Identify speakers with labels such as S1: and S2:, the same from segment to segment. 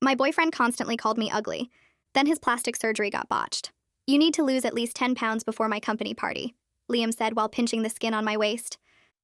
S1: My boyfriend constantly called me ugly. Then his plastic surgery got botched. You need to lose at least 10 pounds before my company party, Liam said while pinching the skin on my waist.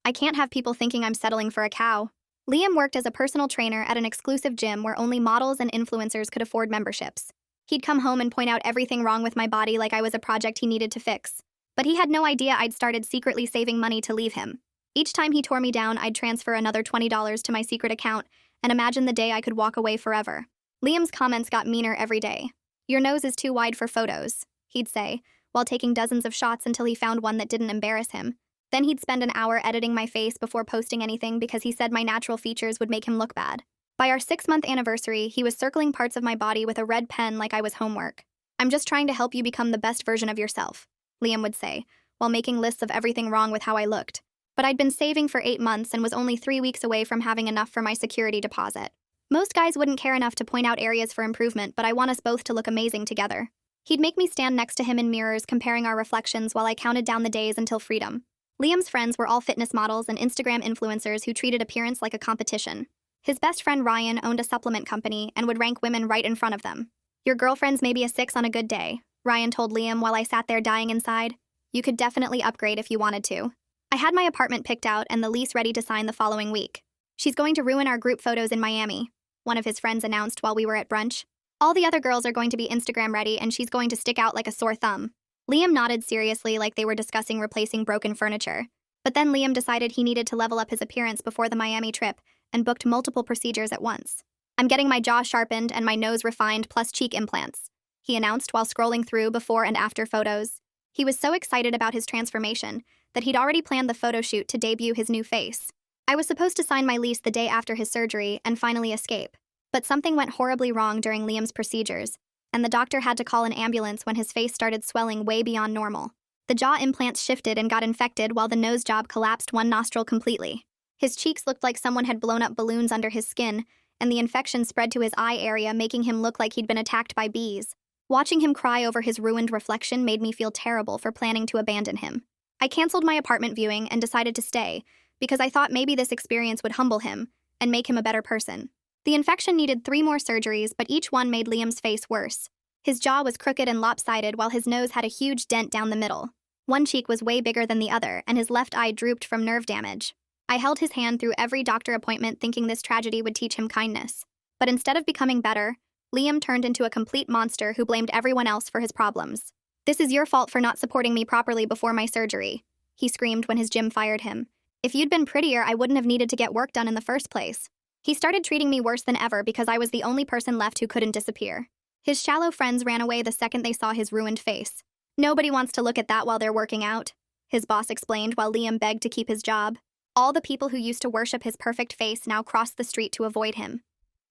S1: I can't have people thinking I'm settling for a cow. Liam worked as a personal trainer at an exclusive gym where only models and influencers could afford memberships. He'd come home and point out everything wrong with my body like I was a project he needed to fix. But he had no idea I'd started secretly saving money to leave him. Each time he tore me down, I'd transfer another $20 to my secret account and imagine the day I could walk away forever. Liam's comments got meaner every day. Your nose is too wide for photos, he'd say, while taking dozens of shots until he found one that didn't embarrass him. Then he'd spend an hour editing my face before posting anything because he said my natural features would make him look bad. By our 6-month anniversary, he was circling parts of my body with a red pen like I was homework. I'm just trying to help you become the best version of yourself, Liam would say, while making lists of everything wrong with how I looked. But I'd been saving for 8 months and was only 3 weeks away from having enough for my security deposit. Most guys wouldn't care enough to point out areas for improvement, but I want us both to look amazing together. He'd make me stand next to him in mirrors comparing our reflections while I counted down the days until freedom. Liam's friends were all fitness models and Instagram influencers who treated appearance like a competition. His best friend Ryan owned a supplement company and would rank women right in front of them. Your girlfriend's maybe a 6 on a good day, Ryan told Liam while I sat there dying inside. You could definitely upgrade if you wanted to. I had my apartment picked out and the lease ready to sign the following week. She's going to ruin our group photos in Miami, one of his friends announced while we were at brunch. All the other girls are going to be Instagram ready and she's going to stick out like a sore thumb. Liam nodded seriously like they were discussing replacing broken furniture. But then Liam decided he needed to level up his appearance before the Miami trip and booked multiple procedures at once. I'm getting my jaw sharpened and my nose refined plus cheek implants, he announced while scrolling through before and after photos. He was so excited about his transformation that he'd already planned the photo shoot to debut his new face. I was supposed to sign my lease the day after his surgery and finally escape. But something went horribly wrong during Liam's procedures, and the doctor had to call an ambulance when his face started swelling way beyond normal. The jaw implants shifted and got infected while the nose job collapsed one nostril completely. His cheeks looked like someone had blown up balloons under his skin, and the infection spread to his eye area, making him look like he'd been attacked by bees. Watching him cry over his ruined reflection made me feel terrible for planning to abandon him. I canceled my apartment viewing and decided to stay, because I thought maybe this experience would humble him and make him a better person. The infection needed 3 more surgeries, but each one made Liam's face worse. His jaw was crooked and lopsided while his nose had a huge dent down the middle. One cheek was way bigger than the other, and his left eye drooped from nerve damage. I held his hand through every doctor appointment thinking this tragedy would teach him kindness. But instead of becoming better, Liam turned into a complete monster who blamed everyone else for his problems. This is your fault for not supporting me properly before my surgery, he screamed when his gym fired him. If you'd been prettier, I wouldn't have needed to get work done in the first place. He started treating me worse than ever because I was the only person left who couldn't disappear. His shallow friends ran away the second they saw his ruined face. Nobody wants to look at that while they're working out, his boss explained while Liam begged to keep his job. All the people who used to worship his perfect face now crossed the street to avoid him.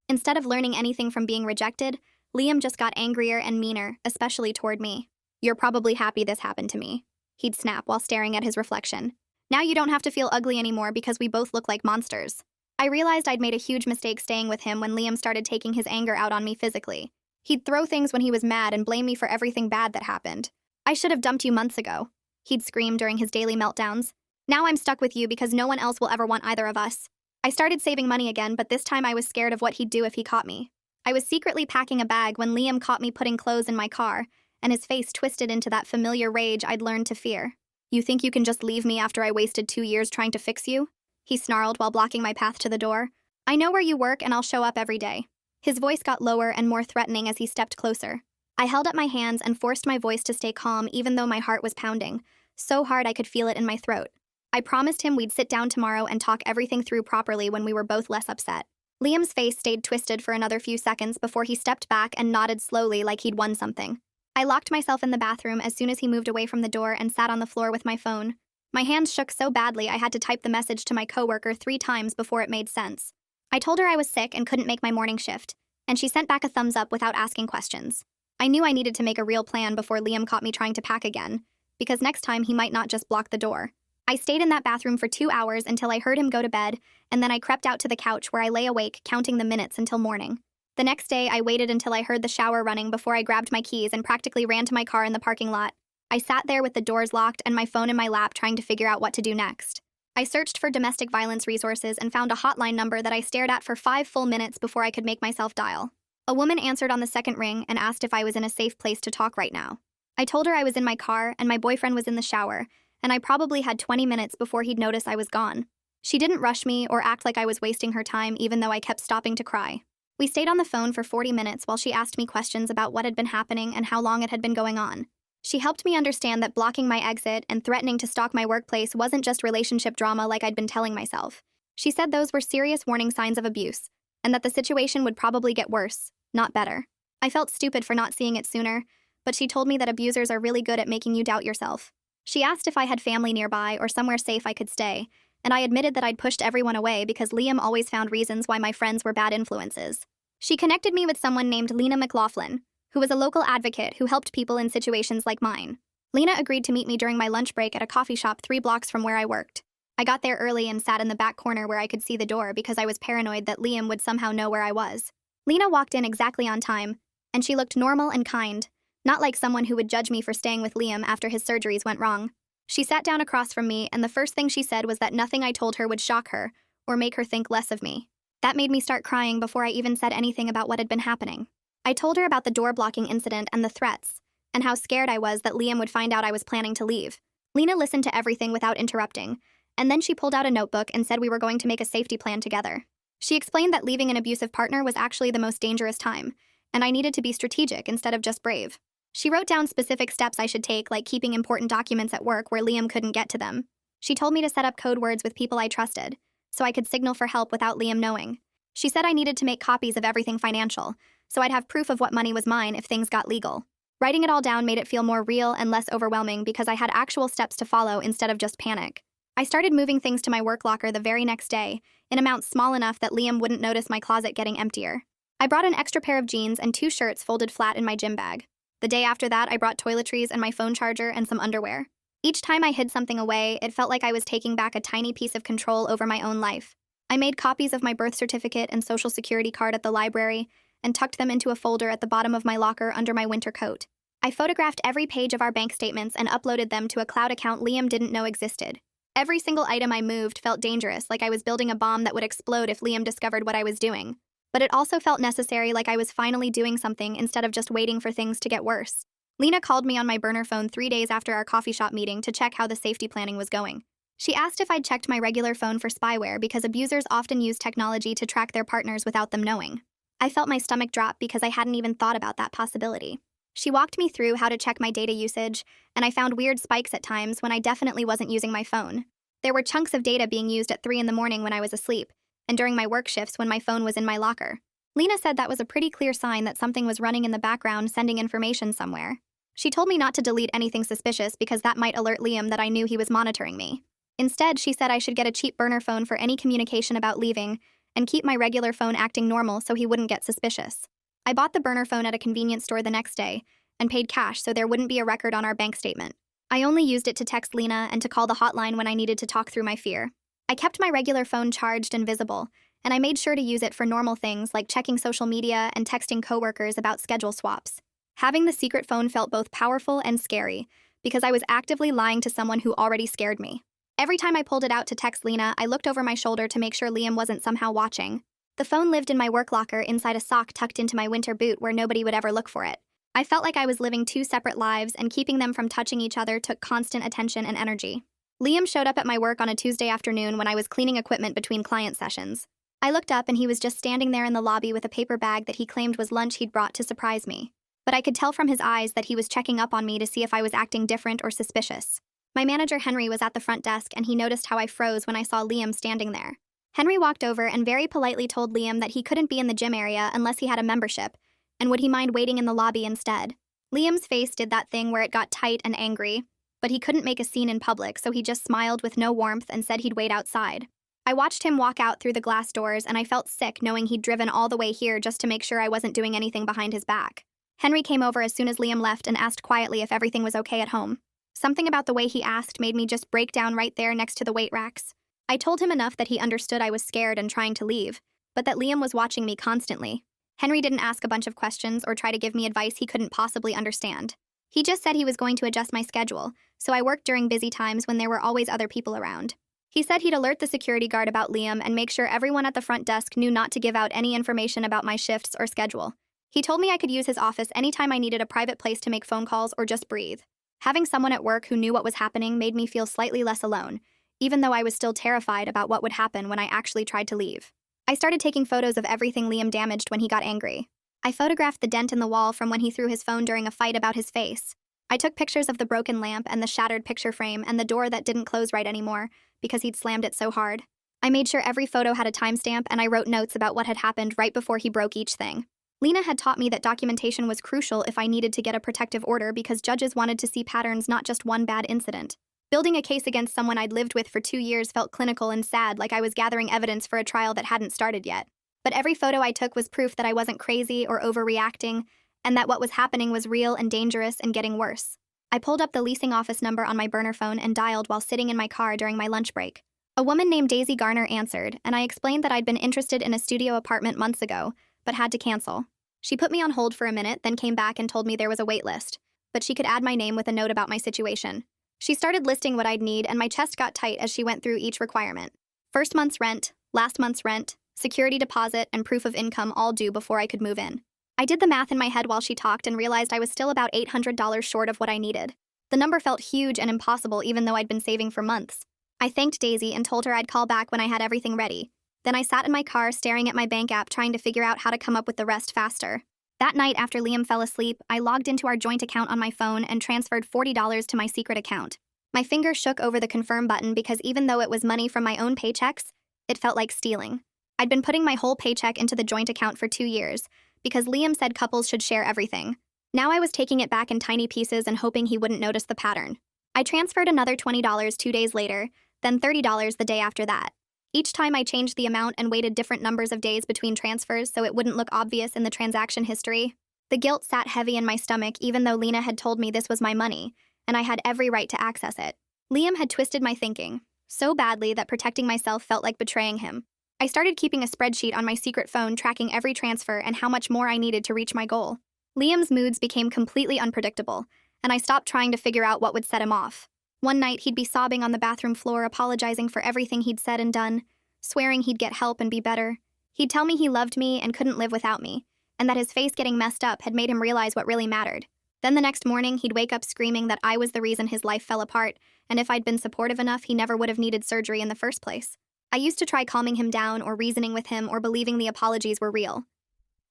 S1: Instead of learning anything from being rejected, Liam just got angrier and meaner, especially toward me. You're probably happy this happened to me, he'd snap while staring at his reflection. Now you don't have to feel ugly anymore because we both look like monsters. I realized I'd made a huge mistake staying with him when Liam started taking his anger out on me physically. He'd throw things when he was mad and blame me for everything bad that happened. I should have dumped you months ago, he'd scream during his daily meltdowns. Now I'm stuck with you because no one else will ever want either of us. I started saving money again, but this time I was scared of what he'd do if he caught me. I was secretly packing a bag when Liam caught me putting clothes in my car, and his face twisted into that familiar rage I'd learned to fear. You think you can just leave me after I wasted 2 years trying to fix you? He snarled while blocking my path to the door. I know where you work and I'll show up every day. His voice got lower and more threatening as he stepped closer. I held up my hands and forced my voice to stay calm even though my heart was pounding, so hard I could feel it in my throat. I promised him we'd sit down tomorrow and talk everything through properly when we were both less upset. Liam's face stayed twisted for another few seconds before he stepped back and nodded slowly like he'd won something. I locked myself in the bathroom as soon as he moved away from the door and sat on the floor with my phone. My hands shook so badly I had to type the message to my coworker 3 times before it made sense. I told her I was sick and couldn't make my morning shift, and she sent back a thumbs up without asking questions. I knew I needed to make a real plan before Liam caught me trying to pack again, because next time he might not just block the door. I stayed in that bathroom for 2 hours until I heard him go to bed, and then I crept out to the couch where I lay awake counting the minutes until morning. The next day, I waited until I heard the shower running before I grabbed my keys and practically ran to my car in the parking lot. I sat there with the doors locked and my phone in my lap trying to figure out what to do next. I searched for domestic violence resources and found a hotline number that I stared at for 5 full minutes before I could make myself dial. A woman answered on the second ring and asked if I was in a safe place to talk right now. I told her I was in my car and my boyfriend was in the shower, and I probably had 20 minutes before he'd notice I was gone. She didn't rush me or act like I was wasting her time, even though I kept stopping to cry. We stayed on the phone for 40 minutes while she asked me questions about what had been happening and how long it had been going on. She helped me understand that blocking my exit and threatening to stalk my workplace wasn't just relationship drama like I'd been telling myself. She said those were serious warning signs of abuse, and that the situation would probably get worse, not better. I felt stupid for not seeing it sooner, but she told me that abusers are really good at making you doubt yourself. She asked if I had family nearby or somewhere safe I could stay, and I admitted that I'd pushed everyone away because Liam always found reasons why my friends were bad influences. She connected me with someone named Lena McLaughlin, who was a local advocate who helped people in situations like mine. Lena agreed to meet me during my lunch break at a coffee shop 3 blocks from where I worked. I got there early and sat in the back corner where I could see the door because I was paranoid that Liam would somehow know where I was. Lena walked in exactly on time, and she looked normal and kind, not like someone who would judge me for staying with Liam after his surgeries went wrong. She sat down across from me, and the first thing she said was that nothing I told her would shock her or make her think less of me. That made me start crying before I even said anything about what had been happening. I told her about the door blocking incident and the threats, and how scared I was that Liam would find out I was planning to leave. Lena listened to everything without interrupting, and then she pulled out a notebook and said we were going to make a safety plan together. She explained that leaving an abusive partner was actually the most dangerous time, and I needed to be strategic instead of just brave. She wrote down specific steps I should take, like keeping important documents at work where Liam couldn't get to them. She told me to set up code words with people I trusted, so I could signal for help without Liam knowing. She said I needed to make copies of everything financial, so I'd have proof of what money was mine if things got legal. Writing it all down made it feel more real and less overwhelming because I had actual steps to follow instead of just panic. I started moving things to my work locker the very next day, in amounts small enough that Liam wouldn't notice my closet getting emptier. I brought an extra pair of jeans and 2 shirts folded flat in my gym bag. The day after that, I brought toiletries and my phone charger and some underwear. Each time I hid something away, it felt like I was taking back a tiny piece of control over my own life. I made copies of my birth certificate and social security card at the library and tucked them into a folder at the bottom of my locker under my winter coat. I photographed every page of our bank statements and uploaded them to a cloud account Liam didn't know existed. Every single item I moved felt dangerous, like I was building a bomb that would explode if Liam discovered what I was doing. But it also felt necessary, like I was finally doing something instead of just waiting for things to get worse. Lena called me on my burner phone 3 days after our coffee shop meeting to check how the safety planning was going. She asked if I'd checked my regular phone for spyware because abusers often use technology to track their partners without them knowing. I felt my stomach drop because I hadn't even thought about that possibility. She walked me through how to check my data usage, and I found weird spikes at times when I definitely wasn't using my phone. There were chunks of data being used at 3 in the morning when I was asleep, and during my work shifts when my phone was in my locker. Lena said that was a pretty clear sign that something was running in the background sending information somewhere. She told me not to delete anything suspicious because that might alert Liam that I knew he was monitoring me. Instead, she said I should get a cheap burner phone for any communication about leaving and keep my regular phone acting normal so he wouldn't get suspicious. I bought the burner phone at a convenience store the next day and paid cash so there wouldn't be a record on our bank statement. I only used it to text Lena and to call the hotline when I needed to talk through my fear. I kept my regular phone charged and visible, and I made sure to use it for normal things like checking social media and texting coworkers about schedule swaps. Having the secret phone felt both powerful and scary because I was actively lying to someone who already scared me. Every time I pulled it out to text Lena, I looked over my shoulder to make sure Liam wasn't somehow watching. The phone lived in my work locker inside a sock tucked into my winter boot where nobody would ever look for it. I felt like I was living 2 separate lives, and keeping them from touching each other took constant attention and energy. Liam showed up at my work on a Tuesday afternoon when I was cleaning equipment between client sessions. I looked up and he was just standing there in the lobby with a paper bag that he claimed was lunch he'd brought to surprise me. But I could tell from his eyes that he was checking up on me to see if I was acting different or suspicious. My manager Henry was at the front desk, and he noticed how I froze when I saw Liam standing there. Henry walked over and very politely told Liam that he couldn't be in the gym area unless he had a membership, and would he mind waiting in the lobby instead. Liam's face did that thing where it got tight and angry, but he couldn't make a scene in public, so he just smiled with no warmth and said he'd wait outside. I watched him walk out through the glass doors, and I felt sick knowing he'd driven all the way here just to make sure I wasn't doing anything behind his back. Henry came over as soon as Liam left and asked quietly if everything was okay at home. Something about the way he asked made me just break down right there next to the weight racks. I told him enough that he understood I was scared and trying to leave, but that Liam was watching me constantly. Henry didn't ask a bunch of questions or try to give me advice he couldn't possibly understand. He just said he was going to adjust my schedule, so I worked during busy times when there were always other people around. He said he'd alert the security guard about Liam and make sure everyone at the front desk knew not to give out any information about my shifts or schedule. He told me I could use his office anytime I needed a private place to make phone calls or just breathe. Having someone at work who knew what was happening made me feel slightly less alone, even though I was still terrified about what would happen when I actually tried to leave. I started taking photos of everything Liam damaged when he got angry. I photographed the dent in the wall from when he threw his phone during a fight about his face. I took pictures of the broken lamp and the shattered picture frame and the door that didn't close right anymore because he'd slammed it so hard. I made sure every photo had a timestamp and I wrote notes about what had happened right before he broke each thing. Lena had taught me that documentation was crucial if I needed to get a protective order because judges wanted to see patterns, not just one bad incident. Building a case against someone I'd lived with for 2 years felt clinical and sad, like I was gathering evidence for a trial that hadn't started yet. But every photo I took was proof that I wasn't crazy or overreacting, and that what was happening was real and dangerous and getting worse. I pulled up the leasing office number on my burner phone and dialed while sitting in my car during my lunch break. A woman named Daisy Garner answered, and I explained that I'd been interested in a studio apartment months ago, but had to cancel. She put me on hold for a minute, then came back and told me there was a wait list, but she could add my name with a note about my situation. She started listing what I'd need, and my chest got tight as she went through each requirement. First month's rent, last month's rent, security deposit, and proof of income all due before I could move in. I did the math in my head while she talked and realized I was still about $800 short of what I needed. The number felt huge and impossible even though I'd been saving for months. I thanked Daisy and told her I'd call back when I had everything ready. Then I sat in my car staring at my bank app trying to figure out how to come up with the rest faster. That night after Liam fell asleep, I logged into our joint account on my phone and transferred $40 to my secret account. My fingers shook over the confirm button because even though it was money from my own paychecks, it felt like stealing. I'd been putting my whole paycheck into the joint account for 2 years because Liam said couples should share everything. Now I was taking it back in tiny pieces and hoping he wouldn't notice the pattern. I transferred another $20 2 days later, then $30 the day after that. Each time I changed the amount and waited different numbers of days between transfers so it wouldn't look obvious in the transaction history. The guilt sat heavy in my stomach even though Lena had told me this was my money, and I had every right to access it. Liam had twisted my thinking so badly that protecting myself felt like betraying him. I started keeping a spreadsheet on my secret phone tracking every transfer and how much more I needed to reach my goal. Liam's moods became completely unpredictable, and I stopped trying to figure out what would set him off. One night, he'd be sobbing on the bathroom floor, apologizing for everything he'd said and done, swearing he'd get help and be better. He'd tell me he loved me and couldn't live without me, and that his face getting messed up had made him realize what really mattered. Then the next morning, he'd wake up screaming that I was the reason his life fell apart, and if I'd been supportive enough, he never would have needed surgery in the first place. I used to try calming him down or reasoning with him or believing the apologies were real.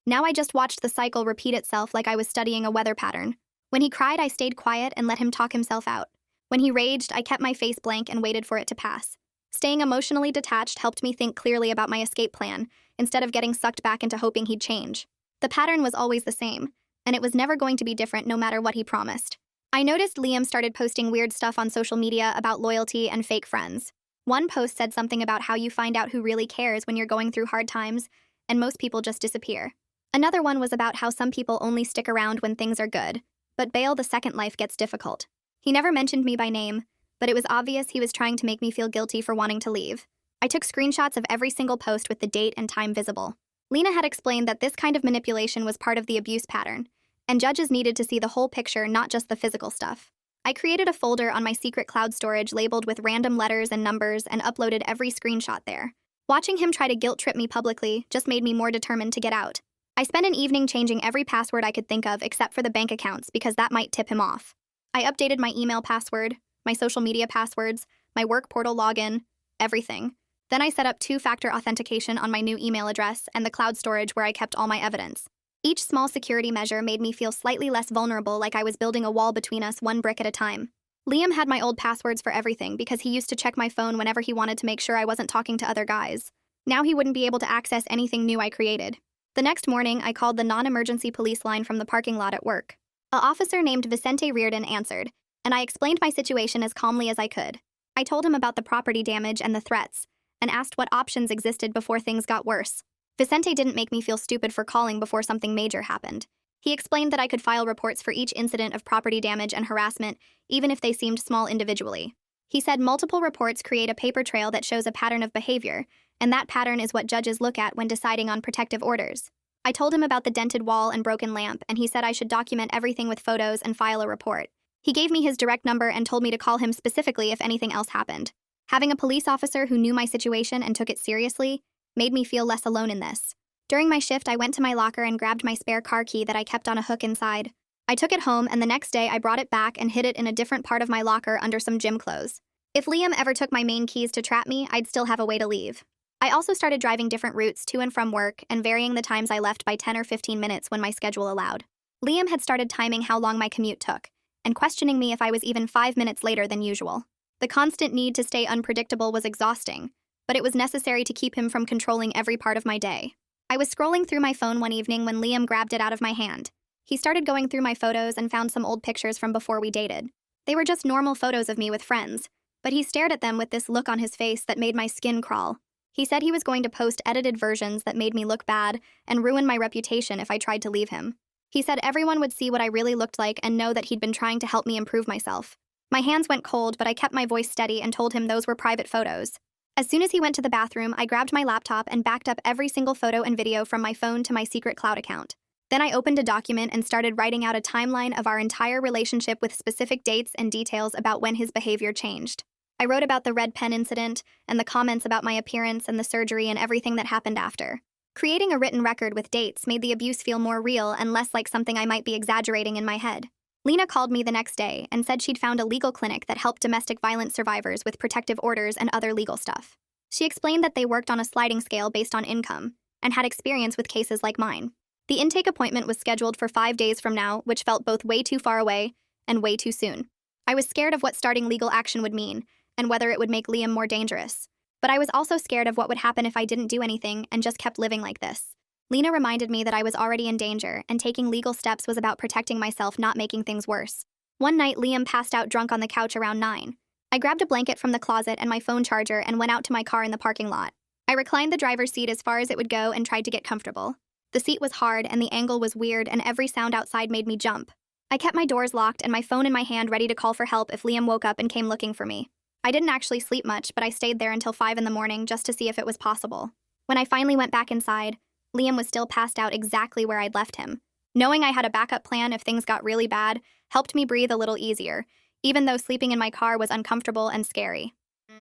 S1: Now I just watched the cycle repeat itself like I was studying a weather pattern. When he cried, I stayed quiet and let him talk himself out. When he raged, I kept my face blank and waited for it to pass. Staying emotionally detached helped me think clearly about my escape plan, instead of getting sucked back into hoping he'd change. The pattern was always the same, and it was never going to be different no matter what he promised. I noticed Liam started posting weird stuff on social media about loyalty and fake friends. One post said something about how you find out who really cares when you're going through hard times, and most people just disappear. Another one was about how some people only stick around when things are good, but bail the second life gets difficult. He never mentioned me by name, but it was obvious he was trying to make me feel guilty for wanting to leave. I took screenshots of every single post with the date and time visible. Lena had explained that this kind of manipulation was part of the abuse pattern, and judges needed to see the whole picture, not just the physical stuff. I created a folder on my secret cloud storage labeled with random letters and numbers and uploaded every screenshot there. Watching him try to guilt trip me publicly just made me more determined to get out. I spent an evening changing every password I could think of except for the bank accounts because that might tip him off. I updated my email password, my social media passwords, my work portal login, everything. Then I set up 2-factor authentication on my new email address and the cloud storage where I kept all my evidence. Each small security measure made me feel slightly less vulnerable, like I was building a wall between us, one brick at a time. Liam had my old passwords for everything because he used to check my phone whenever he wanted to make sure I wasn't talking to other guys. Now he wouldn't be able to access anything new I created. The next morning, I called the non-emergency police line from the parking lot at work. An officer named Vicente Reardon answered, and I explained my situation as calmly as I could. I told him about the property damage and the threats, and asked what options existed before things got worse. Vicente didn't make me feel stupid for calling before something major happened. He explained that I could file reports for each incident of property damage and harassment, even if they seemed small individually. He said multiple reports create a paper trail that shows a pattern of behavior, and that pattern is what judges look at when deciding on protective orders. I told him about the dented wall and broken lamp, and he said I should document everything with photos and file a report. He gave me his direct number and told me to call him specifically if anything else happened. Having a police officer who knew my situation and took it seriously made me feel less alone in this. During my shift, I went to my locker and grabbed my spare car key that I kept on a hook inside. I took it home, and the next day I brought it back and hid it in a different part of my locker under some gym clothes. If Liam ever took my main keys to trap me, I'd still have a way to leave. I also started driving different routes to and from work and varying the times I left by 10 or 15 minutes when my schedule allowed. Liam had started timing how long my commute took, and questioning me if I was even 5 minutes later than usual. The constant need to stay unpredictable was exhausting, but it was necessary to keep him from controlling every part of my day. I was scrolling through my phone one evening when Liam grabbed it out of my hand. He started going through my photos and found some old pictures from before we dated. They were just normal photos of me with friends, but he stared at them with this look on his face that made my skin crawl. He said he was going to post edited versions that made me look bad and ruin my reputation if I tried to leave him. He said everyone would see what I really looked like and know that he'd been trying to help me improve myself. My hands went cold, but I kept my voice steady and told him those were private photos. As soon as he went to the bathroom, I grabbed my laptop and backed up every single photo and video from my phone to my secret cloud account. Then I opened a document and started writing out a timeline of our entire relationship with specific dates and details about when his behavior changed. I wrote about the red pen incident and the comments about my appearance and the surgery and everything that happened after. Creating a written record with dates made the abuse feel more real and less like something I might be exaggerating in my head. Lena called me the next day and said she'd found a legal clinic that helped domestic violence survivors with protective orders and other legal stuff. She explained that they worked on a sliding scale based on income and had experience with cases like mine. The intake appointment was scheduled for 5 days from now, which felt both way too far away and way too soon. I was scared of what starting legal action would mean and whether it would make Liam more dangerous. But I was also scared of what would happen if I didn't do anything and just kept living like this. Lena reminded me that I was already in danger, and taking legal steps was about protecting myself, not making things worse. One night, Liam passed out drunk on the couch around 9. I grabbed a blanket from the closet and my phone charger and went out to my car in the parking lot. I reclined the driver's seat as far as it would go and tried to get comfortable. The seat was hard and the angle was weird, and every sound outside made me jump. I kept my doors locked and my phone in my hand, ready to call for help if Liam woke up and came looking for me. I didn't actually sleep much, but I stayed there until 5 in the morning just to see if it was possible. When I finally went back inside, Liam was still passed out exactly where I'd left him. Knowing I had a backup plan if things got really bad helped me breathe a little easier, even though sleeping in my car was uncomfortable and scary.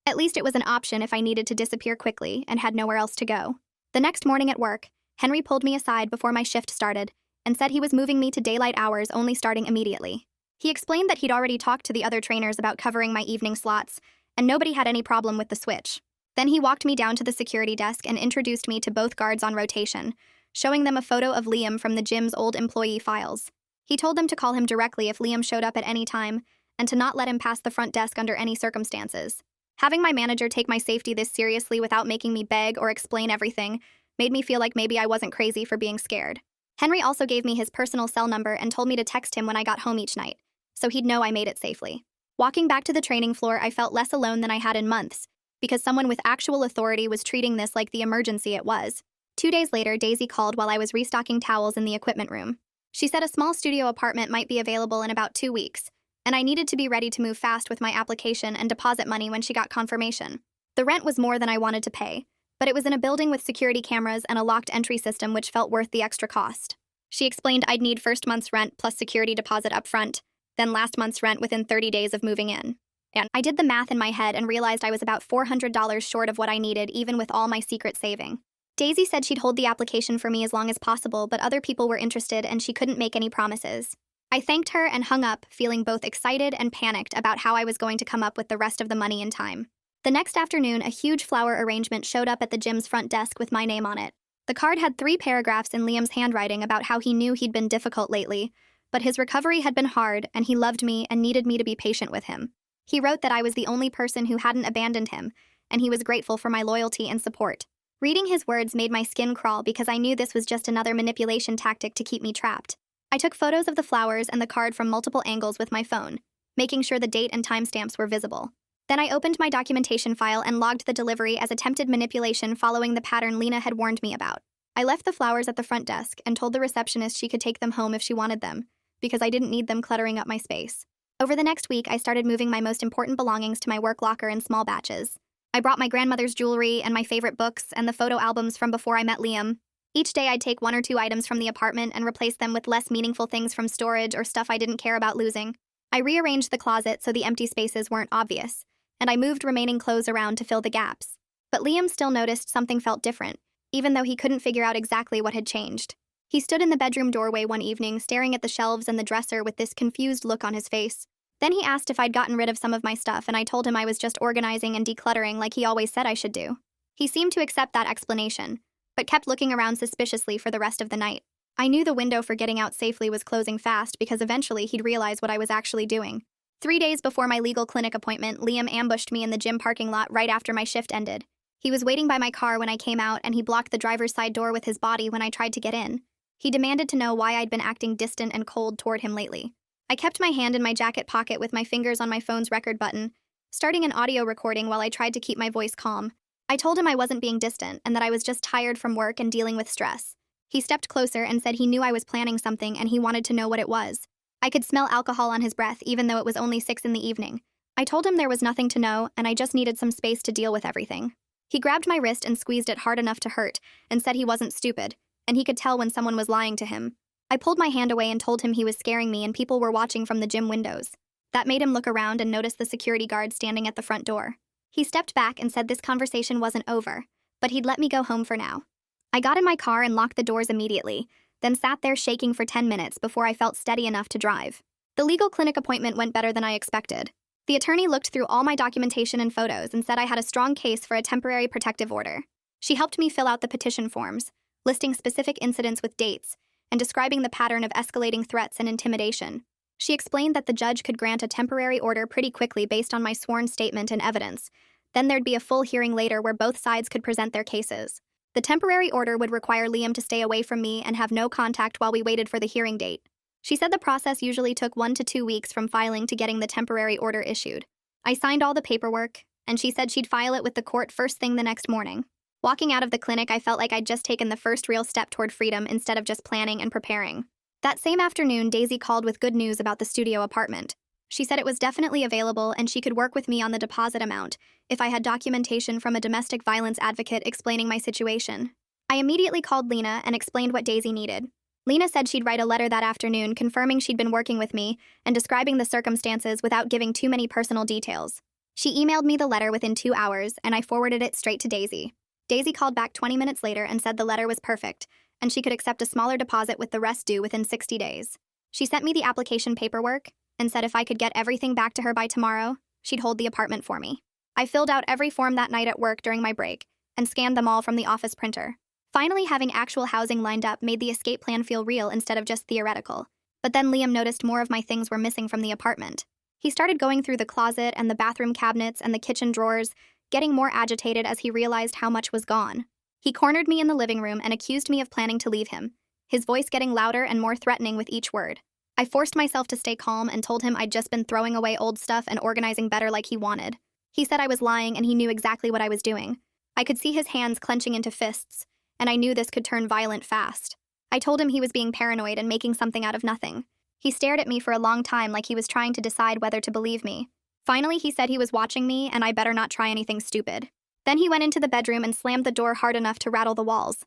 S1: At least it was an option if I needed to disappear quickly and had nowhere else to go. The next morning at work, Henry pulled me aside before my shift started and said he was moving me to daylight hours, only starting immediately. He explained that he'd already talked to the other trainers about covering my evening slots, and nobody had any problem with the switch. Then he walked me down to the security desk and introduced me to both guards on rotation, showing them a photo of Liam from the gym's old employee files. He told them to call him directly if Liam showed up at any time, and to not let him pass the front desk under any circumstances. Having my manager take my safety this seriously without making me beg or explain everything made me feel like maybe I wasn't crazy for being scared. Henry also gave me his personal cell number and told me to text him when I got home each night, so he'd know I made it safely. Walking back to the training floor, I felt less alone than I had in months, because someone with actual authority was treating this like the emergency it was. 2 days later, Daisy called while I was restocking towels in the equipment room. She said a small studio apartment might be available in about 2 weeks, and I needed to be ready to move fast with my application and deposit money when she got confirmation. The rent was more than I wanted to pay, but it was in a building with security cameras and a locked entry system, which felt worth the extra cost. She explained I'd need first month's rent plus security deposit up front, then last month's rent within 30 days of moving in. And I did the math in my head and realized I was about $400 short of what I needed, even with all my secret saving. Daisy said she'd hold the application for me as long as possible, but other people were interested and she couldn't make any promises. I thanked her and hung up, feeling both excited and panicked about how I was going to come up with the rest of the money in time. The next afternoon, a huge flower arrangement showed up at the gym's front desk with my name on it. The card had 3 paragraphs in Liam's handwriting about how he knew he'd been difficult lately, but his recovery had been hard and he loved me and needed me to be patient with him. He wrote that I was the only person who hadn't abandoned him, and he was grateful for my loyalty and support. Reading his words made my skin crawl because I knew this was just another manipulation tactic to keep me trapped. I took photos of the flowers and the card from multiple angles with my phone, making sure the date and timestamps were visible. Then I opened my documentation file and logged the delivery as attempted manipulation, following the pattern Lena had warned me about. I left the flowers at the front desk and told the receptionist she could take them home if she wanted them, because I didn't need them cluttering up my space. Over the next week, I started moving my most important belongings to my work locker in small batches. I brought my grandmother's jewelry and my favorite books and the photo albums from before I met Liam. Each day I'd take 1 or 2 items from the apartment and replace them with less meaningful things from storage or stuff I didn't care about losing. I rearranged the closet so the empty spaces weren't obvious, and I moved remaining clothes around to fill the gaps. But Liam still noticed something felt different. even though he couldn't figure out exactly what had changed. He stood in the bedroom doorway one evening, staring at the shelves and the dresser with this confused look on his face. Then he asked if I'd gotten rid of some of my stuff, and I told him I was just organizing and decluttering like he always said I should do. He seemed to accept that explanation, but kept looking around suspiciously for the rest of the night. I knew the window for getting out safely was closing fast because eventually he'd realize what I was actually doing. 3 days before my legal clinic appointment, Liam ambushed me in the gym parking lot right after my shift ended. He was waiting by my car when I came out, and he blocked the driver's side door with his body when I tried to get in. He demanded to know why I'd been acting distant and cold toward him lately. I kept my hand in my jacket pocket with my fingers on my phone's record button, starting an audio recording while I tried to keep my voice calm. I told him I wasn't being distant and that I was just tired from work and dealing with stress. He stepped closer and said he knew I was planning something and he wanted to know what it was. I could smell alcohol on his breath even though it was only 6 in the evening. I told him there was nothing to know and I just needed some space to deal with everything. He grabbed my wrist and squeezed it hard enough to hurt and said he wasn't stupid, and he could tell when someone was lying to him. I pulled my hand away and told him he was scaring me and people were watching from the gym windows. That made him look around and notice the security guard standing at the front door. He stepped back and said this conversation wasn't over, but he'd let me go home for now. I got in my car and locked the doors immediately, then sat there shaking for 10 minutes before I felt steady enough to drive. The legal clinic appointment went better than I expected. The attorney looked through all my documentation and photos and said I had a strong case for a temporary protective order. She helped me fill out the petition forms, listing specific incidents with dates, and describing the pattern of escalating threats and intimidation. She explained that the judge could grant a temporary order pretty quickly based on my sworn statement and evidence. Then there'd be a full hearing later where both sides could present their cases. The temporary order would require Liam to stay away from me and have no contact while we waited for the hearing date. She said the process usually took 1 to 2 weeks from filing to getting the temporary order issued. I signed all the paperwork, and she said she'd file it with the court first thing the next morning. Walking out of the clinic, I felt like I'd just taken the first real step toward freedom instead of just planning and preparing. That same afternoon, Daisy called with good news about the studio apartment. She said it was definitely available and she could work with me on the deposit amount if I had documentation from a domestic violence advocate explaining my situation. I immediately called Lena and explained what Daisy needed. Lena said she'd write a letter that afternoon confirming she'd been working with me and describing the circumstances without giving too many personal details. She emailed me the letter within 2 hours and I forwarded it straight to Daisy. Daisy called back 20 minutes later and said the letter was perfect and she could accept a smaller deposit with the rest due within 60 days. She sent me the application paperwork and said if I could get everything back to her by tomorrow, she'd hold the apartment for me. I filled out every form that night at work during my break and scanned them all from the office printer. Finally, having actual housing lined up made the escape plan feel real instead of just theoretical. But then Liam noticed more of my things were missing from the apartment. He started going through the closet and the bathroom cabinets and the kitchen drawers, getting more agitated as he realized how much was gone. He cornered me in the living room and accused me of planning to leave him, his voice getting louder and more threatening with each word. I forced myself to stay calm and told him I'd just been throwing away old stuff and organizing better like he wanted. He said I was lying and he knew exactly what I was doing. I could see his hands clenching into fists, and I knew this could turn violent fast. I told him he was being paranoid and making something out of nothing. He stared at me for a long time like he was trying to decide whether to believe me. Finally, he said he was watching me and I better not try anything stupid. Then he went into the bedroom and slammed the door hard enough to rattle the walls.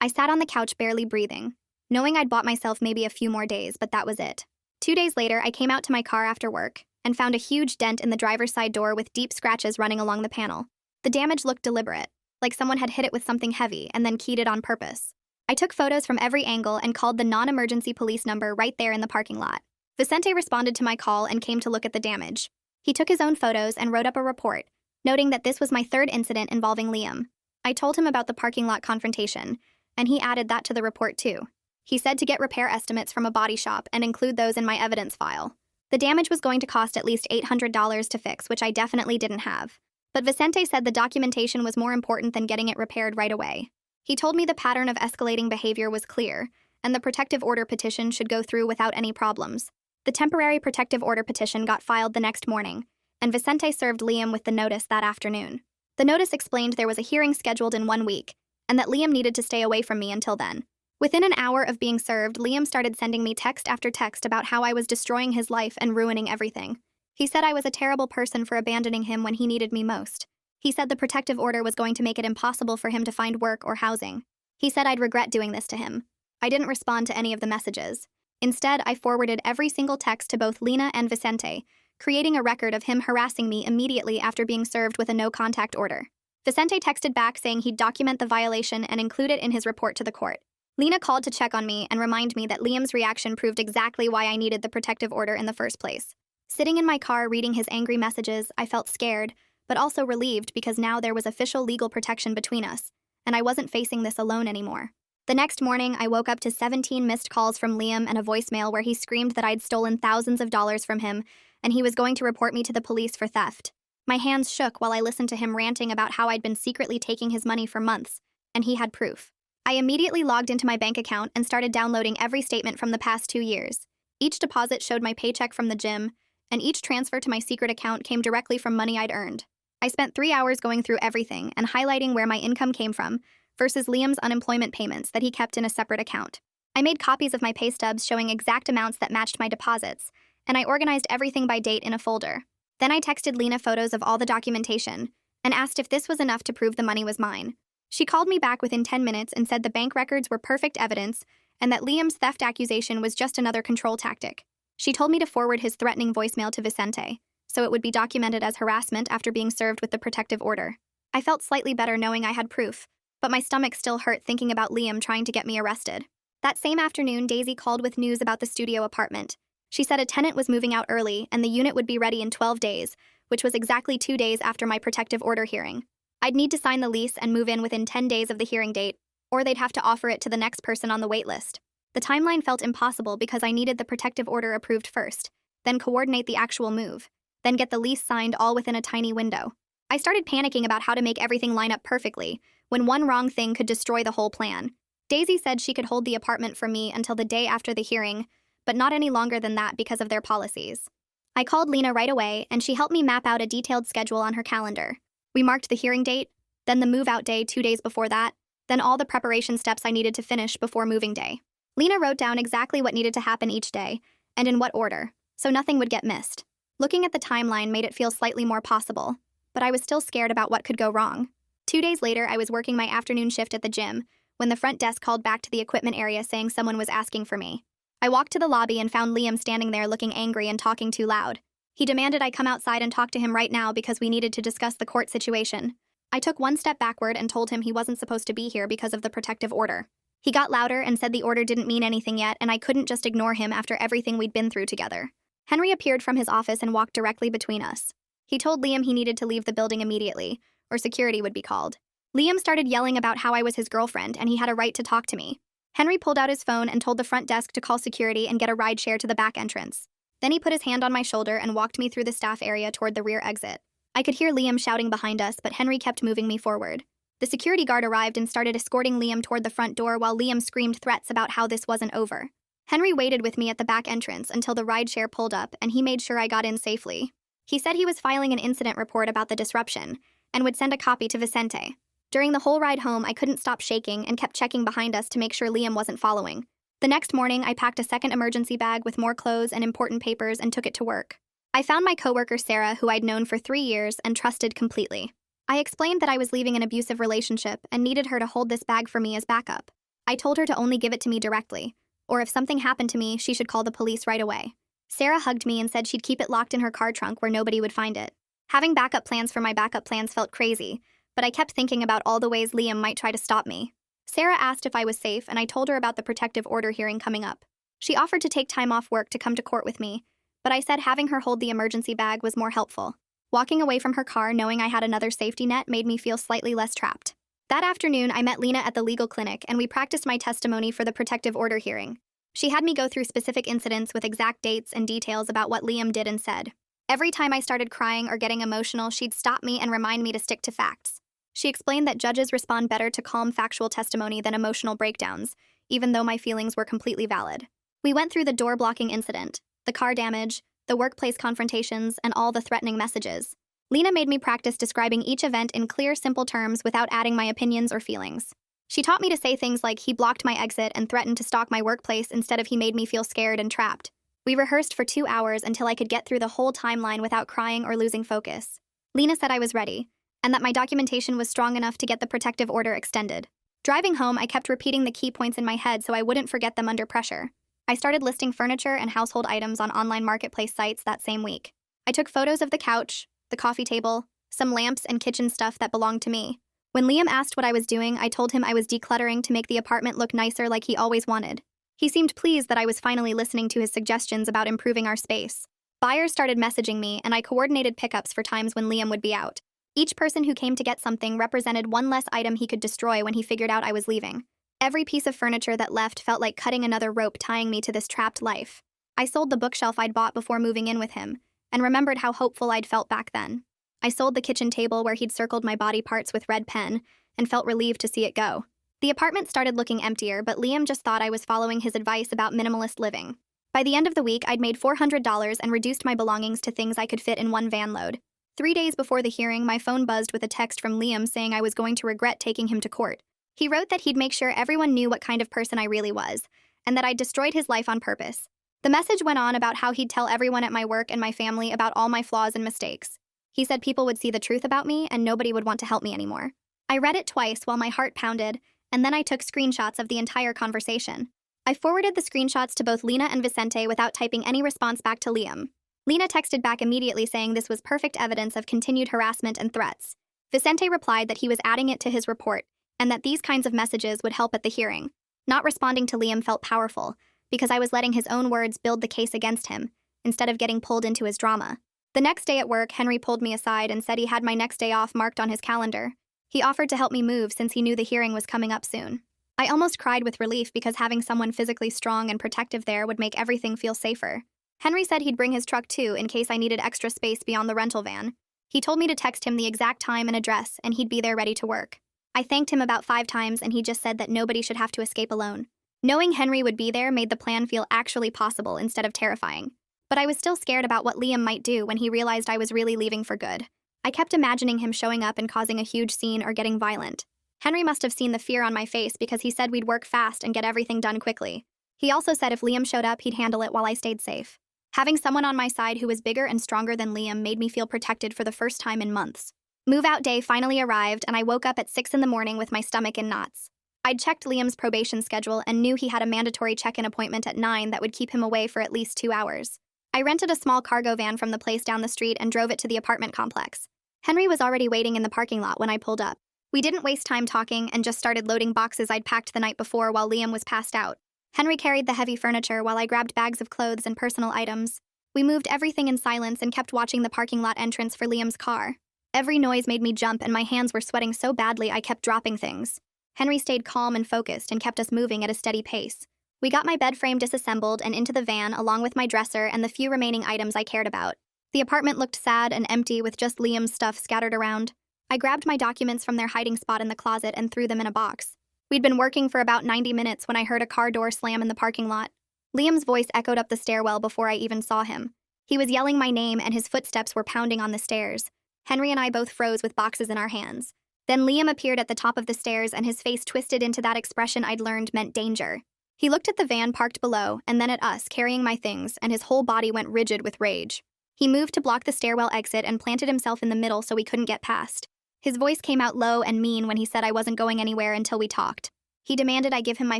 S1: I sat on the couch barely breathing, knowing I'd bought myself maybe a few more days, but that was it. 2 days later, I came out to my car after work and found a huge dent in the driver's side door with deep scratches running along the panel. The damage looked deliberate, like someone had hit it with something heavy and then keyed it on purpose. I took photos from every angle and called the non-emergency police number right there in the parking lot. Vicente responded to my call and came to look at the damage. He took his own photos and wrote up a report, noting that this was my 3rd incident involving Liam. I told him about the parking lot confrontation, and he added that to the report too. He said to get repair estimates from a body shop and include those in my evidence file. The damage was going to cost at least $800 to fix, which I definitely didn't have. But Vicente said the documentation was more important than getting it repaired right away. He told me the pattern of escalating behavior was clear, and the protective order petition should go through without any problems. The temporary protective order petition got filed the next morning, and Vicente served Liam with the notice that afternoon. The notice explained there was a hearing scheduled in 1 week, and that Liam needed to stay away from me until then. Within an hour of being served, Liam started sending me text after text about how I was destroying his life and ruining everything. He said I was a terrible person for abandoning him when he needed me most. He said the protective order was going to make it impossible for him to find work or housing. He said I'd regret doing this to him. I didn't respond to any of the messages. Instead, I forwarded every single text to both Lena and Vicente, creating a record of him harassing me immediately after being served with a no-contact order. Vicente texted back saying he'd document the violation and include it in his report to the court. Lena called to check on me and remind me that Liam's reaction proved exactly why I needed the protective order in the first place. Sitting in my car reading his angry messages, I felt scared, but also relieved because now there was official legal protection between us, and I wasn't facing this alone anymore. The next morning, I woke up to 17 missed calls from Liam and a voicemail where he screamed that I'd stolen thousands of dollars from him and he was going to report me to the police for theft. My hands shook while I listened to him ranting about how I'd been secretly taking his money for months, and he had proof. I immediately logged into my bank account and started downloading every statement from the past 2 years. Each deposit showed my paycheck from the gym, and each transfer to my secret account came directly from money I'd earned. I spent 3 hours going through everything and highlighting where my income came from versus Liam's unemployment payments that he kept in a separate account. I made copies of my pay stubs showing exact amounts that matched my deposits, and I organized everything by date in a folder. Then I texted Lena photos of all the documentation and asked if this was enough to prove the money was mine. She called me back within 10 minutes and said the bank records were perfect evidence and that Liam's theft accusation was just another control tactic. She told me to forward his threatening voicemail to Vicente, so it would be documented as harassment after being served with the protective order. I felt slightly better knowing I had proof, but my stomach still hurt thinking about Liam trying to get me arrested. That same afternoon, Daisy called with news about the studio apartment. She said a tenant was moving out early and the unit would be ready in 12 days, which was exactly 2 days after my protective order hearing. I'd need to sign the lease and move in within 10 days of the hearing date, or they'd have to offer it to the next person on the wait list. The timeline felt impossible because I needed the protective order approved first, then coordinate the actual move, then get the lease signed all within a tiny window. I started panicking about how to make everything line up perfectly, when one wrong thing could destroy the whole plan. Daisy said she could hold the apartment for me until the day after the hearing, but not any longer than that because of their policies. I called Lena right away, and she helped me map out a detailed schedule on her calendar. We marked the hearing date, then the move-out day 2 days before that, then all the preparation steps I needed to finish before moving day. Lena wrote down exactly what needed to happen each day, and in what order, so nothing would get missed. Looking at the timeline made it feel slightly more possible, but I was still scared about what could go wrong. 2 days later, I was working my afternoon shift at the gym when the front desk called back to the equipment area saying someone was asking for me. I walked to the lobby and found Liam standing there looking angry and talking too loud. He demanded I come outside and talk to him right now because we needed to discuss the court situation. I took one step backward and told him he wasn't supposed to be here because of the protective order. He got louder and said the order didn't mean anything yet and I couldn't just ignore him after everything we'd been through together. Henry appeared from his office and walked directly between us. He told Liam he needed to leave the building immediately, or security would be called. Liam started yelling about how I was his girlfriend and he had a right to talk to me. Henry pulled out his phone and told the front desk to call security and get a ride share to the back entrance. Then he put his hand on my shoulder and walked me through the staff area toward the rear exit. I could hear Liam shouting behind us, but Henry kept moving me forward. The security guard arrived and started escorting Liam toward the front door while Liam screamed threats about how this wasn't over. Henry waited with me at the back entrance until the ride share pulled up and he made sure I got in safely. He said he was filing an incident report about the disruption and would send a copy to Vicente. During the whole ride home, I couldn't stop shaking and kept checking behind us to make sure Liam wasn't following. The next morning, I packed a second emergency bag with more clothes and important papers and took it to work. I found my coworker Sarah, who I'd known for 3 years and trusted completely. I explained that I was leaving an abusive relationship and needed her to hold this bag for me as backup. I told her to only give it to me directly, or if something happened to me, she should call the police right away. Sarah hugged me and said she'd keep it locked in her car trunk where nobody would find it. Having backup plans for my backup plans felt crazy, but I kept thinking about all the ways Liam might try to stop me. Sarah asked if I was safe, and I told her about the protective order hearing coming up. She offered to take time off work to come to court with me, but I said having her hold the emergency bag was more helpful. Walking away from her car knowing I had another safety net made me feel slightly less trapped. That afternoon, I met Lena at the legal clinic, and we practiced my testimony for the protective order hearing. She had me go through specific incidents with exact dates and details about what Liam did and said. Every time I started crying or getting emotional, she'd stop me and remind me to stick to facts. She explained that judges respond better to calm factual testimony than emotional breakdowns, even though my feelings were completely valid. We went through the door-blocking incident, the car damage, the workplace confrontations, and all the threatening messages. Lena made me practice describing each event in clear, simple terms without adding my opinions or feelings. She taught me to say things like he blocked my exit and threatened to stalk my workplace instead of he made me feel scared and trapped. We rehearsed for 2 hours until I could get through the whole timeline without crying or losing focus. Lena said I was ready, and that my documentation was strong enough to get the protective order extended. Driving home, I kept repeating the key points in my head so I wouldn't forget them under pressure. I started listing furniture and household items on online marketplace sites that same week. I took photos of the couch, the coffee table, some lamps and kitchen stuff that belonged to me. When Liam asked what I was doing, I told him I was decluttering to make the apartment look nicer like he always wanted. He seemed pleased that I was finally listening to his suggestions about improving our space. Buyers started messaging me, and I coordinated pickups for times when Liam would be out. Each person who came to get something represented one less item he could destroy when he figured out I was leaving. Every piece of furniture that left felt like cutting another rope tying me to this trapped life. I sold the bookshelf I'd bought before moving in with him, and remembered how hopeful I'd felt back then. I sold the kitchen table where he'd circled my body parts with red pen, and felt relieved to see it go. The apartment started looking emptier, but Liam just thought I was following his advice about minimalist living. By the end of the week, I'd made $400 and reduced my belongings to things I could fit in one van load. 3 days before the hearing, my phone buzzed with a text from Liam saying I was going to regret taking him to court. He wrote that he'd make sure everyone knew what kind of person I really was, and that I'd destroyed his life on purpose. The message went on about how he'd tell everyone at my work and my family about all my flaws and mistakes. He said people would see the truth about me and nobody would want to help me anymore. I read it twice while my heart pounded, and then I took screenshots of the entire conversation. I forwarded the screenshots to both Lena and Vicente without typing any response back to Liam. Lena texted back immediately saying this was perfect evidence of continued harassment and threats. Vicente replied that he was adding it to his report, and that these kinds of messages would help at the hearing. Not responding to Liam felt powerful, because I was letting his own words build the case against him, instead of getting pulled into his drama. The next day at work, Henry pulled me aside and said he had my next day off marked on his calendar. He offered to help me move since he knew the hearing was coming up soon. I almost cried with relief because having someone physically strong and protective there would make everything feel safer. Henry said he'd bring his truck too in case I needed extra space beyond the rental van. He told me to text him the exact time and address, and he'd be there ready to work. I thanked him about 5 times, and he just said that nobody should have to escape alone. Knowing Henry would be there made the plan feel actually possible instead of terrifying. But I was still scared about what Liam might do when he realized I was really leaving for good. I kept imagining him showing up and causing a huge scene or getting violent. Henry must have seen the fear on my face because he said we'd work fast and get everything done quickly. He also said if Liam showed up, he'd handle it while I stayed safe. Having someone on my side who was bigger and stronger than Liam made me feel protected for the first time in months. Move-out day finally arrived, and I woke up at 6 in the morning with my stomach in knots. I'd checked Liam's probation schedule and knew he had a mandatory check-in appointment at 9 that would keep him away for at least 2 hours. I rented a small cargo van from the place down the street and drove it to the apartment complex. Henry was already waiting in the parking lot when I pulled up. We didn't waste time talking and just started loading boxes I'd packed the night before while Liam was passed out. Henry carried the heavy furniture while I grabbed bags of clothes and personal items. We moved everything in silence and kept watching the parking lot entrance for Liam's car. Every noise made me jump and my hands were sweating so badly I kept dropping things. Henry stayed calm and focused and kept us moving at a steady pace. We got my bed frame disassembled and into the van along with my dresser and the few remaining items I cared about. The apartment looked sad and empty with just Liam's stuff scattered around. I grabbed my documents from their hiding spot in the closet and threw them in a box. We'd been working for about 90 minutes when I heard a car door slam in the parking lot. Liam's voice echoed up the stairwell before I even saw him. He was yelling my name and his footsteps were pounding on the stairs. Henry and I both froze with boxes in our hands. Then Liam appeared at the top of the stairs and his face twisted into that expression I'd learned meant danger. He looked at the van parked below and then at us carrying my things, and his whole body went rigid with rage. He moved to block the stairwell exit and planted himself in the middle so we couldn't get past. His voice came out low and mean when he said I wasn't going anywhere until we talked. He demanded I give him my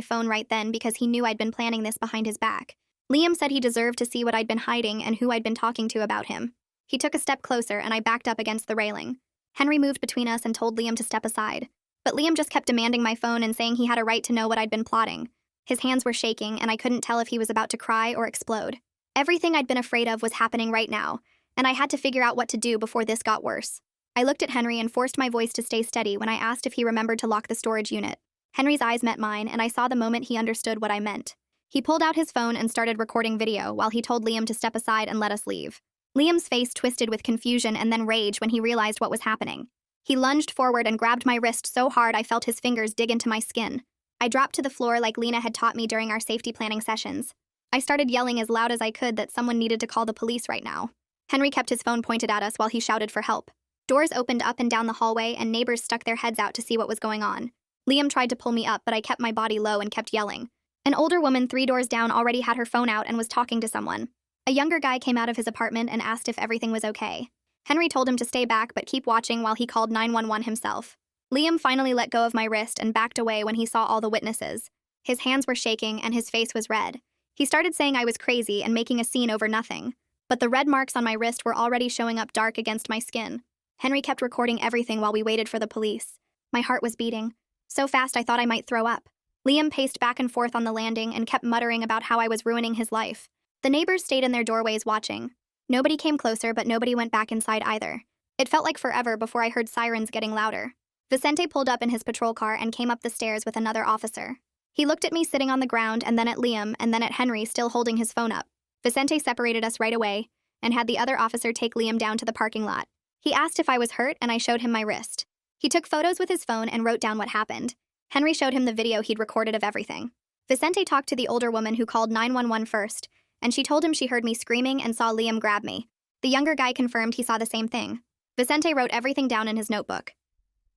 S1: phone right then because he knew I'd been planning this behind his back. Liam said he deserved to see what I'd been hiding and who I'd been talking to about him. He took a step closer and I backed up against the railing. Henry moved between us and told Liam to step aside. But Liam just kept demanding my phone and saying he had a right to know what I'd been plotting. His hands were shaking and I couldn't tell if he was about to cry or explode. Everything I'd been afraid of was happening right now, and I had to figure out what to do before this got worse. I looked at Henry and forced my voice to stay steady when I asked if he remembered to lock the storage unit. Henry's eyes met mine, and I saw the moment he understood what I meant. He pulled out his phone and started recording video while he told Liam to step aside and let us leave. Liam's face twisted with confusion and then rage when he realized what was happening. He lunged forward and grabbed my wrist so hard I felt his fingers dig into my skin. I dropped to the floor like Lena had taught me during our safety planning sessions. I started yelling as loud as I could that someone needed to call the police right now. Henry kept his phone pointed at us while he shouted for help. Doors opened up and down the hallway, and neighbors stuck their heads out to see what was going on. Liam tried to pull me up, but I kept my body low and kept yelling. An older woman 3 doors down already had her phone out and was talking to someone. A younger guy came out of his apartment and asked if everything was okay. Henry told him to stay back but keep watching while he called 911 himself. Liam finally let go of my wrist and backed away when he saw all the witnesses. His hands were shaking and his face was red. He started saying I was crazy and making a scene over nothing. But the red marks on my wrist were already showing up dark against my skin. Henry kept recording everything while we waited for the police. My heart was beating. So fast I thought I might throw up. Liam paced back and forth on the landing and kept muttering about how I was ruining his life. The neighbors stayed in their doorways watching. Nobody came closer, but nobody went back inside either. It felt like forever before I heard sirens getting louder. Vicente pulled up in his patrol car and came up the stairs with another officer. He looked at me sitting on the ground and then at Liam and then at Henry still holding his phone up. Vicente separated us right away and had the other officer take Liam down to the parking lot. He asked if I was hurt and I showed him my wrist. He took photos with his phone and wrote down what happened. Henry showed him the video he'd recorded of everything. Vicente talked to the older woman who called 911 first, and she told him she heard me screaming and saw Liam grab me. The younger guy confirmed he saw the same thing. Vicente wrote everything down in his notebook.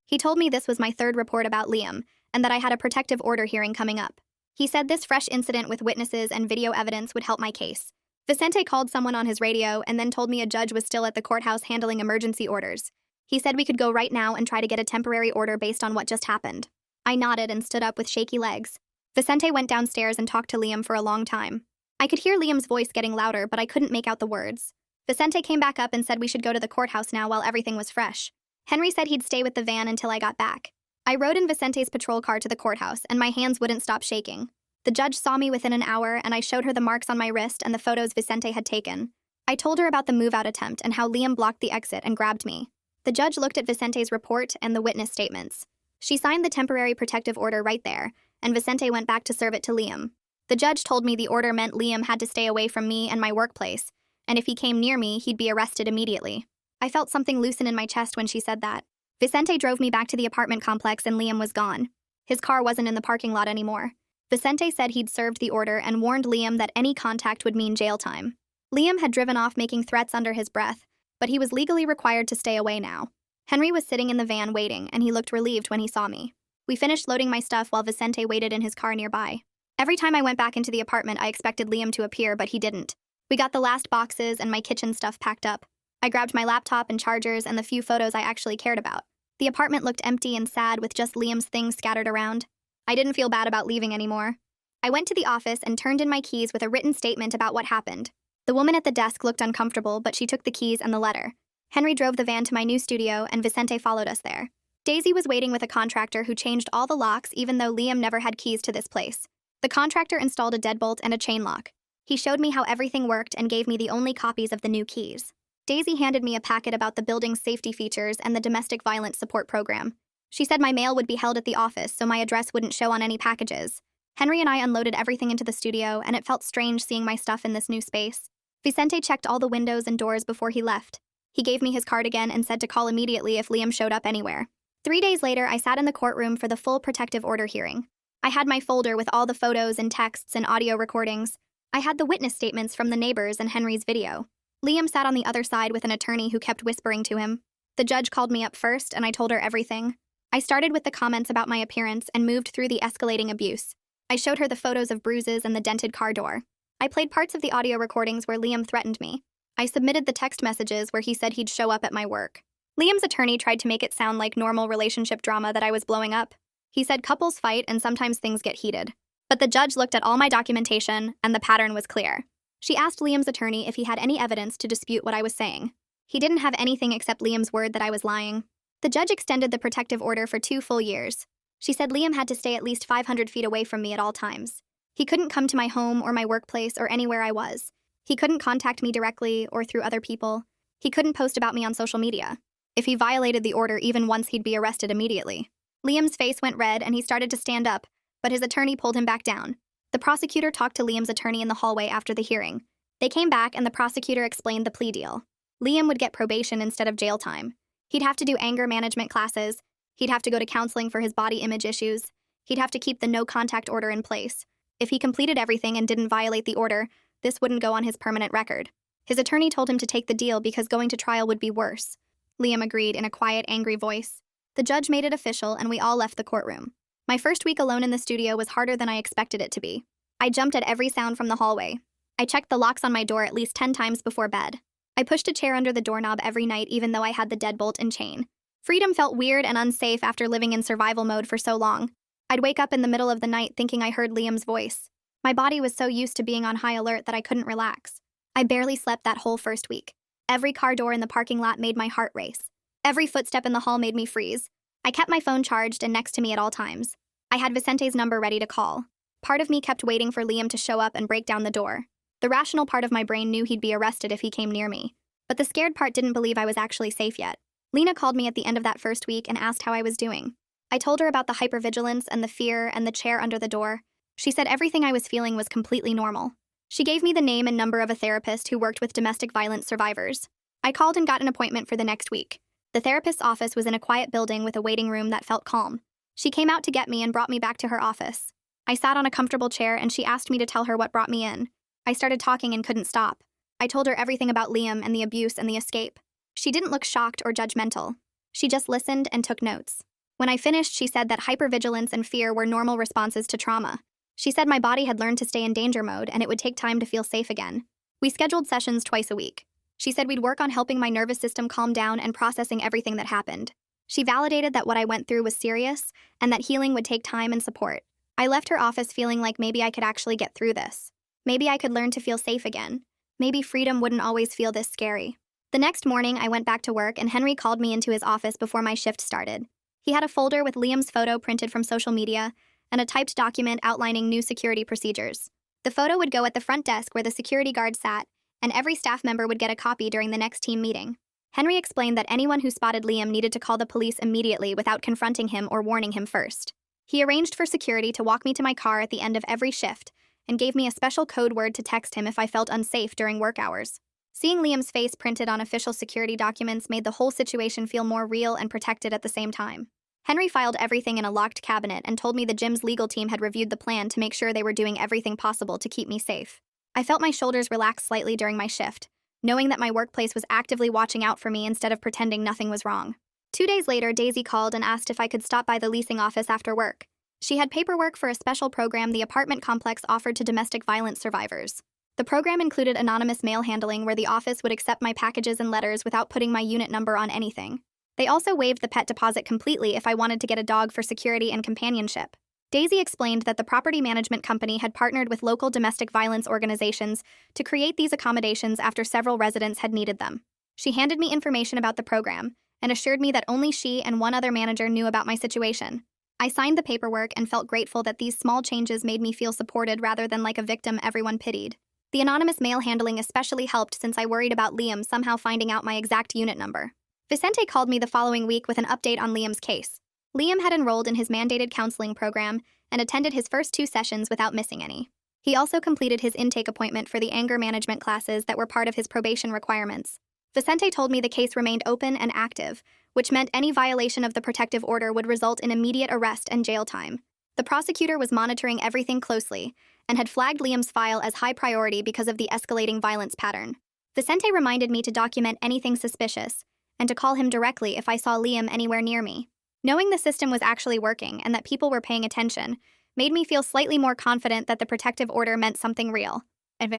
S1: He told me this was my third report about Liam, and that I had a protective order hearing coming up. He said this fresh incident with witnesses and video evidence would help my case. Vicente called someone on his radio and then told me a judge was still at the courthouse handling emergency orders. He said we could go right now and try to get a temporary order based on what just happened. I nodded and stood up with shaky legs. Vicente went downstairs and talked to Liam for a long time. I could hear Liam's voice getting louder, but I couldn't make out the words. Vicente came back up and said we should go to the courthouse now while everything was fresh. Henry said he'd stay with the van until I got back. I rode in Vicente's patrol car to the courthouse, and my hands wouldn't stop shaking. The judge saw me within an hour, and I showed her the marks on my wrist and the photos Vicente had taken. I told her about the move-out attempt and how Liam blocked the exit and grabbed me. The judge looked at Vicente's report and the witness statements. She signed the temporary protective order right there, and Vicente went back to serve it to Liam. The judge told me the order meant Liam had to stay away from me and my workplace, and if he came near me, he'd be arrested immediately. I felt something loosen in my chest when she said that. Vicente drove me back to the apartment complex and Liam was gone. His car wasn't in the parking lot anymore. Vicente said he'd served the order and warned Liam that any contact would mean jail time. Liam had driven off making threats under his breath, but he was legally required to stay away now. Henry was sitting in the van waiting, and he looked relieved when he saw me. We finished loading my stuff while Vicente waited in his car nearby. Every time I went back into the apartment, I expected Liam to appear, but he didn't. We got the last boxes and my kitchen stuff packed up. I grabbed my laptop and chargers and the few photos I actually cared about. The apartment looked empty and sad with just Liam's things scattered around. I didn't feel bad about leaving anymore. I went to the office and turned in my keys with a written statement about what happened. The woman at the desk looked uncomfortable, but she took the keys and the letter. Henry drove the van to my new studio, and Vicente followed us there. Daisy was waiting with a contractor who changed all the locks even though Liam never had keys to this place. The contractor installed a deadbolt and a chain lock. He showed me how everything worked and gave me the only copies of the new keys. Daisy handed me a packet about the building's safety features and the domestic violence support program. She said my mail would be held at the office so my address wouldn't show on any packages. Henry and I unloaded everything into the studio, and it felt strange seeing my stuff in this new space. Vicente checked all the windows and doors before he left. He gave me his card again and said to call immediately if Liam showed up anywhere. 3 days later, I sat in the courtroom for the full protective order hearing. I had my folder with all the photos and texts and audio recordings. I had the witness statements from the neighbors and Henry's video. Liam sat on the other side with an attorney who kept whispering to him. The judge called me up first, and I told her everything. I started with the comments about my appearance and moved through the escalating abuse. I showed her the photos of bruises and the dented car door. I played parts of the audio recordings where Liam threatened me. I submitted the text messages where he said he'd show up at my work. Liam's attorney tried to make it sound like normal relationship drama that I was blowing up. He said couples fight and sometimes things get heated. But the judge looked at all my documentation, and the pattern was clear. She asked Liam's attorney if he had any evidence to dispute what I was saying. He didn't have anything except Liam's word that I was lying. The judge extended the protective order for 2 full years. She said Liam had to stay at least 500 feet away from me at all times. He couldn't come to my home or my workplace or anywhere I was. He couldn't contact me directly or through other people. He couldn't post about me on social media. If he violated the order even once, he'd be arrested immediately. Liam's face went red and he started to stand up, but his attorney pulled him back down. The prosecutor talked to Liam's attorney in the hallway after the hearing. They came back and the prosecutor explained the plea deal. Liam would get probation instead of jail time. He'd have to do anger management classes. He'd have to go to counseling for his body image issues. He'd have to keep the no-contact order in place. If he completed everything and didn't violate the order, this wouldn't go on his permanent record. His attorney told him to take the deal because going to trial would be worse. Liam agreed in a quiet, angry voice. The judge made it official and we all left the courtroom. My first week alone in the studio was harder than I expected it to be. I jumped at every sound from the hallway. I checked the locks on my door at least 10 times before bed. I pushed a chair under the doorknob every night even though I had the deadbolt and chain. Freedom felt weird and unsafe after living in survival mode for so long. I'd wake up in the middle of the night thinking I heard Liam's voice. My body was so used to being on high alert that I couldn't relax. I barely slept that whole first week. Every car door in the parking lot made my heart race. Every footstep in the hall made me freeze. I kept my phone charged and next to me at all times. I had Vicente's number ready to call. Part of me kept waiting for Liam to show up and break down the door. The rational part of my brain knew he'd be arrested if he came near me. But the scared part didn't believe I was actually safe yet. Lena called me at the end of that first week and asked how I was doing. I told her about the hypervigilance and the fear and the chair under the door. She said everything I was feeling was completely normal. She gave me the name and number of a therapist who worked with domestic violence survivors. I called and got an appointment for the next week. The therapist's office was in a quiet building with a waiting room that felt calm. She came out to get me and brought me back to her office. I sat on a comfortable chair and she asked me to tell her what brought me in. I started talking and couldn't stop. I told her everything about Liam and the abuse and the escape. She didn't look shocked or judgmental. She just listened and took notes. When I finished, she said that hypervigilance and fear were normal responses to trauma. She said my body had learned to stay in danger mode and it would take time to feel safe again. We scheduled sessions twice a week. She said we'd work on helping my nervous system calm down and processing everything that happened. She validated that what I went through was serious and that healing would take time and support. I left her office feeling like maybe I could actually get through this. Maybe I could learn to feel safe again. Maybe freedom wouldn't always feel this scary. The next morning, I went back to work and Henry called me into his office before my shift started. He had a folder with Liam's photo printed from social media and a typed document outlining new security procedures. The photo would go at the front desk where the security guard sat, and every staff member would get a copy during the next team meeting. Henry explained that anyone who spotted Liam needed to call the police immediately without confronting him or warning him first. He arranged for security to walk me to my car at the end of every shift and gave me a special code word to text him if I felt unsafe during work hours. Seeing Liam's face printed on official security documents made the whole situation feel more real and protected at the same time. Henry filed everything in a locked cabinet and told me the gym's legal team had reviewed the plan to make sure they were doing everything possible to keep me safe. I felt my shoulders relax slightly during my shift, knowing that my workplace was actively watching out for me instead of pretending nothing was wrong. 2 days later, Daisy called and asked if I could stop by the leasing office after work. She had paperwork for a special program the apartment complex offered to domestic violence survivors. The program included anonymous mail handling where the office would accept my packages and letters without putting my unit number on anything. They also waived the pet deposit completely if I wanted to get a dog for security and companionship. Daisy explained that the property management company had partnered with local domestic violence organizations to create these accommodations after several residents had needed them. She handed me information about the program and assured me that only she and one other manager knew about my situation. I signed the paperwork and felt grateful that these small changes made me feel supported rather than like a victim everyone pitied. The anonymous mail handling especially helped since I worried about Liam somehow finding out my exact unit number. Vicente called me the following week with an update on Liam's case. Liam had enrolled in his mandated counseling program and attended his first 2 sessions without missing any. He also completed his intake appointment for the anger management classes that were part of his probation requirements. Vicente told me the case remained open and active, which meant any violation of the protective order would result in immediate arrest and jail time. The prosecutor was monitoring everything closely and had flagged Liam's file as high priority because of the escalating violence pattern. Vicente reminded me to document anything suspicious and to call him directly if I saw Liam anywhere near me. Knowing the system was actually working and that people were paying attention made me feel slightly more confident that the protective order meant something real.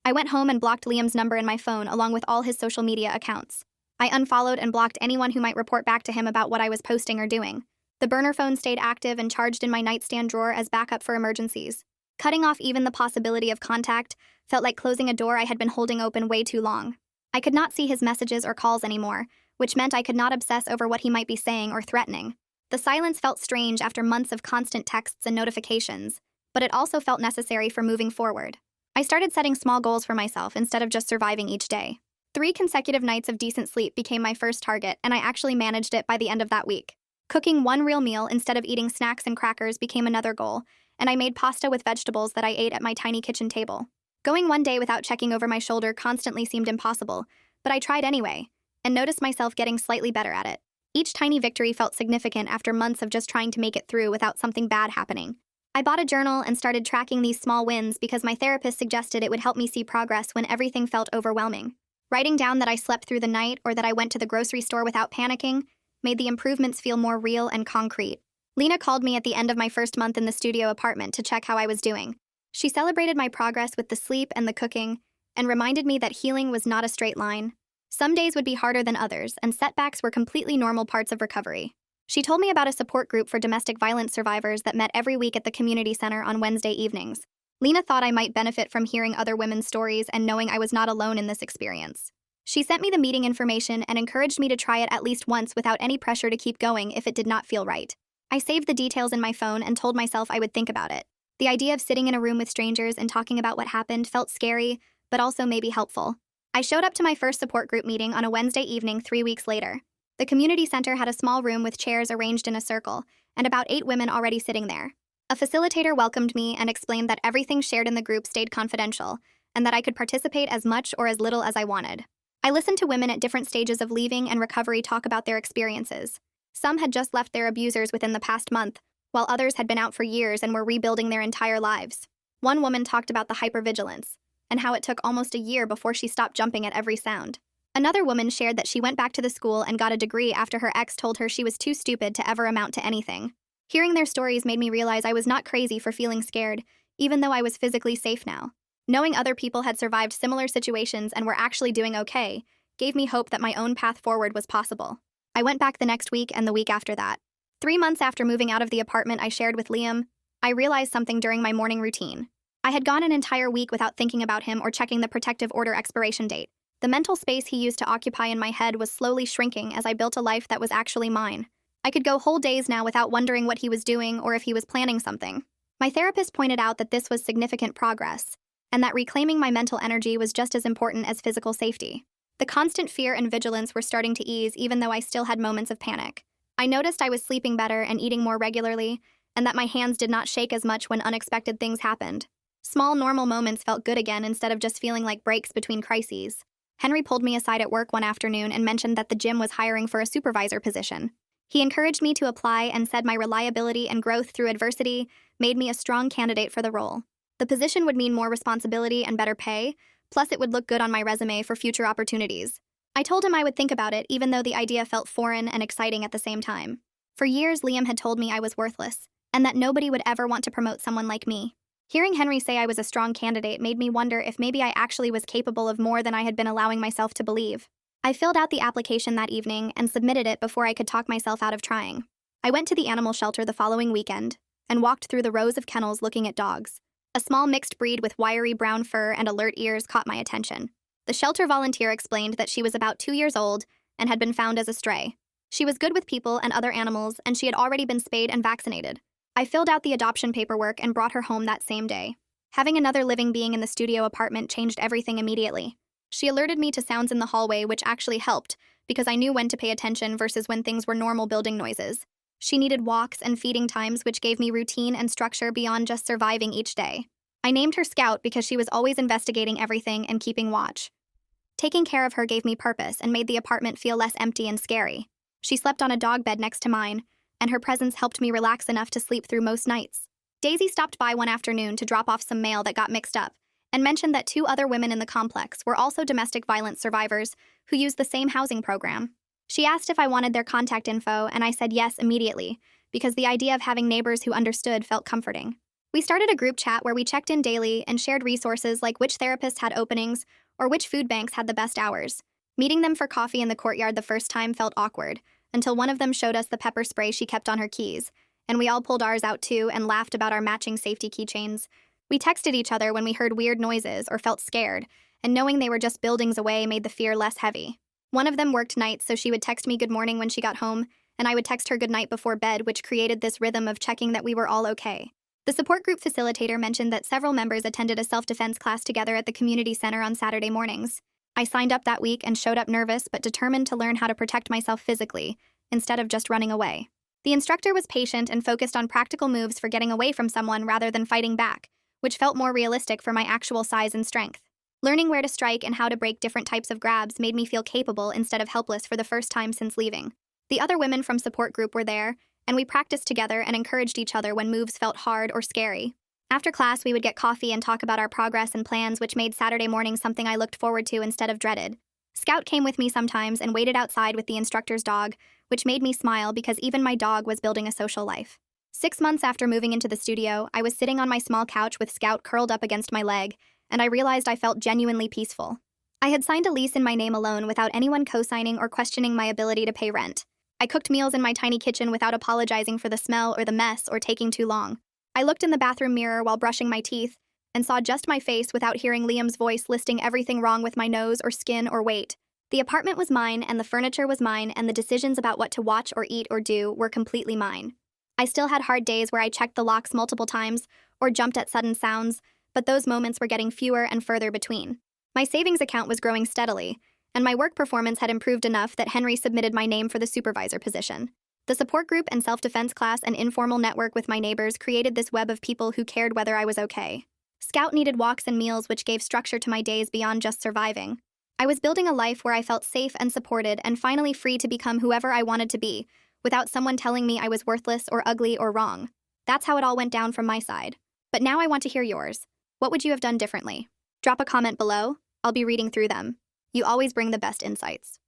S1: I went home and blocked Liam's number in my phone along with all his social media accounts. I unfollowed and blocked anyone who might report back to him about what I was posting or doing. The burner phone stayed active and charged in my nightstand drawer as backup for emergencies. Cutting off even the possibility of contact felt like closing a door I had been holding open way too long. I could not see his messages or calls anymore, which meant I could not obsess over what he might be saying or threatening. The silence felt strange after months of constant texts and notifications, but it also felt necessary for moving forward. I started setting small goals for myself instead of just surviving each day. 3 consecutive nights of decent sleep became my first target, and I actually managed it by the end of that week. Cooking one real meal instead of eating snacks and crackers became another goal, and I made pasta with vegetables that I ate at my tiny kitchen table. Going one day without checking over my shoulder constantly seemed impossible, but I tried anyway, and noticed myself getting slightly better at it. Each tiny victory felt significant after months of just trying to make it through without something bad happening. I bought a journal and started tracking these small wins because my therapist suggested it would help me see progress when everything felt overwhelming. Writing down that I slept through the night or that I went to the grocery store without panicking made the improvements feel more real and concrete. Lena called me at the end of my first month in the studio apartment to check how I was doing. She celebrated my progress with the sleep and the cooking and reminded me that healing was not a straight line. Some days would be harder than others, and setbacks were completely normal parts of recovery. She told me about a support group for domestic violence survivors that met every week at the community center on Wednesday evenings. Lena thought I might benefit from hearing other women's stories and knowing I was not alone in this experience. She sent me the meeting information and encouraged me to try it at least once without any pressure to keep going if it did not feel right. I saved the details in my phone and told myself I would think about it. The idea of sitting in a room with strangers and talking about what happened felt scary, but also maybe helpful. I showed up to my first support group meeting on a Wednesday evening 3 weeks later. The community center had a small room with chairs arranged in a circle, and about 8 women already sitting there. A facilitator welcomed me and explained that everything shared in the group stayed confidential, and that I could participate as much or as little as I wanted. I listened to women at different stages of leaving and recovery talk about their experiences. Some had just left their abusers within the past month, while others had been out for years and were rebuilding their entire lives. One woman talked about the hypervigilance, and how it took almost a year before she stopped jumping at every sound. Another woman shared that she went back to the school and got a degree after her ex told her she was too stupid to ever amount to anything. Hearing their stories made me realize I was not crazy for feeling scared, even though I was physically safe now. Knowing other people had survived similar situations and were actually doing okay gave me hope that my own path forward was possible. I went back the next week and the week after that. 3 months after moving out of the apartment I shared with Liam, I realized something during my morning routine. I had gone an entire week without thinking about him or checking the protective order expiration date. The mental space he used to occupy in my head was slowly shrinking as I built a life that was actually mine. I could go whole days now without wondering what he was doing or if he was planning something. My therapist pointed out that this was significant progress, and that reclaiming my mental energy was just as important as physical safety. The constant fear and vigilance were starting to ease even though I still had moments of panic. I noticed I was sleeping better and eating more regularly, and that my hands did not shake as much when unexpected things happened. Small, normal moments felt good again instead of just feeling like breaks between crises. Henry pulled me aside at work one afternoon and mentioned that the gym was hiring for a supervisor position. He encouraged me to apply and said my reliability and growth through adversity made me a strong candidate for the role. The position would mean more responsibility and better pay, plus it would look good on my resume for future opportunities. I told him I would think about it, even though the idea felt foreign and exciting at the same time. For years, Liam had told me I was worthless, and that nobody would ever want to promote someone like me. Hearing Henry say I was a strong candidate made me wonder if maybe I actually was capable of more than I had been allowing myself to believe. I filled out the application that evening and submitted it before I could talk myself out of trying. I went to the animal shelter the following weekend and walked through the rows of kennels looking at dogs. A small mixed breed with wiry brown fur and alert ears caught my attention. The shelter volunteer explained that she was about 2 years old and had been found as a stray. She was good with people and other animals, and she had already been spayed and vaccinated. I filled out the adoption paperwork and brought her home that same day. Having another living being in the studio apartment changed everything immediately. She alerted me to sounds in the hallway, which actually helped, because I knew when to pay attention versus when things were normal building noises. She needed walks and feeding times, which gave me routine and structure beyond just surviving each day. I named her Scout because she was always investigating everything and keeping watch. Taking care of her gave me purpose and made the apartment feel less empty and scary. She slept on a dog bed next to mine, and her presence helped me relax enough to sleep through most nights. Daisy stopped by one afternoon to drop off some mail that got mixed up, and mentioned that 2 other women in the complex were also domestic violence survivors who used the same housing program. She asked if I wanted their contact info, and I said yes immediately, because the idea of having neighbors who understood felt comforting. We started a group chat where we checked in daily and shared resources like which therapists had openings or which food banks had the best hours. Meeting them for coffee in the courtyard the first time felt awkward, until one of them showed us the pepper spray she kept on her keys, and we all pulled ours out too and laughed about our matching safety keychains. We texted each other when we heard weird noises or felt scared, and knowing they were just buildings away made the fear less heavy. One of them worked nights, so she would text me good morning when she got home, and I would text her good night before bed, which created this rhythm of checking that we were all okay. The support group facilitator mentioned that several members attended a self-defense class together at the community center on Saturday mornings. I signed up that week and showed up nervous but determined to learn how to protect myself physically, instead of just running away. The instructor was patient and focused on practical moves for getting away from someone rather than fighting back, which felt more realistic for my actual size and strength. Learning where to strike and how to break different types of grabs made me feel capable instead of helpless for the first time since leaving. The other women from support group were there, and we practiced together and encouraged each other when moves felt hard or scary. After class, we would get coffee and talk about our progress and plans, which made Saturday morning something I looked forward to instead of dreaded. Scout came with me sometimes and waited outside with the instructor's dog, which made me smile because even my dog was building a social life. 6 months after moving into the studio, I was sitting on my small couch with Scout curled up against my leg, and I realized I felt genuinely peaceful. I had signed a lease in my name alone without anyone co-signing or questioning my ability to pay rent. I cooked meals in my tiny kitchen without apologizing for the smell or the mess or taking too long. I looked in the bathroom mirror while brushing my teeth and saw just my face without hearing Liam's voice listing everything wrong with my nose or skin or weight. The apartment was mine, and the furniture was mine, and the decisions about what to watch or eat or do were completely mine. I still had hard days where I checked the locks multiple times or jumped at sudden sounds, but those moments were getting fewer and further between. My savings account was growing steadily, and my work performance had improved enough that Henry submitted my name for the supervisor position. The support group and self-defense class and informal network with my neighbors created this web of people who cared whether I was okay. Scout needed walks and meals which gave structure to my days beyond just surviving. I was building a life where I felt safe and supported and finally free to become whoever I wanted to be, without someone telling me I was worthless or ugly or wrong. That's how it all went down from my side. But now I want to hear yours. What would you have done differently? Drop a comment below. I'll be reading through them. You always bring the best insights.